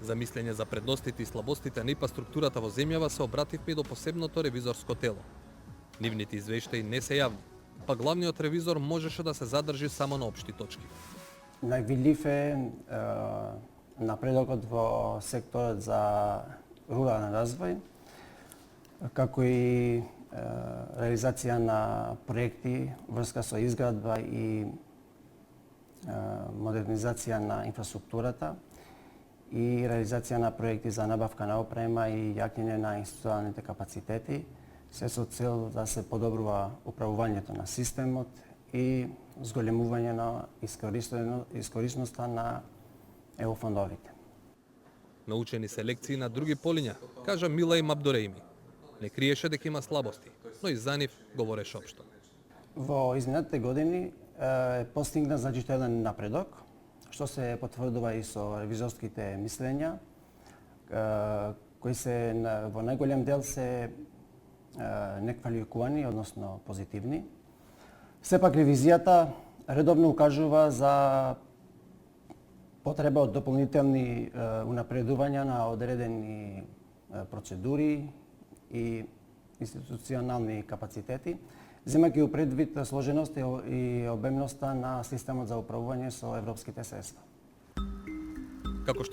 За мислење за предностите и слабостите на ИПА структурата во земјава се обративме до посебното ревизорско тело. Нивните извештаи не се јавни, па главниот ревизор можеше да се задржи само на општи точки. Највидлив е напредокот во секторот за рурален развој, како и реализација на проекти врска со изградба и модернизација на инфраструктурата и реализација на проекти за набавка на опрема и јакнење на институционалните капацитети, се со цел да се подобрува управувањето на системот и зголемување на искорисноста на ЕУ фондовите. Научени се лекции на други полиња, кажа Милај Мабдореими. Не криеше дека има слабости, но и за нив говореше општо. Во изминатите години е постигнат значителен напредок, што се потврдува и со ревизорските мислења, кои се во најголем дел се неквалификувани, односно позитивни. Сепак ревизијата редовно укажува за потреба од дополнителни унапредувања на одредени процедури и институционални капацитети, земајќи у предвид сложеност и обемноста на системот за управување со европските средства. Како што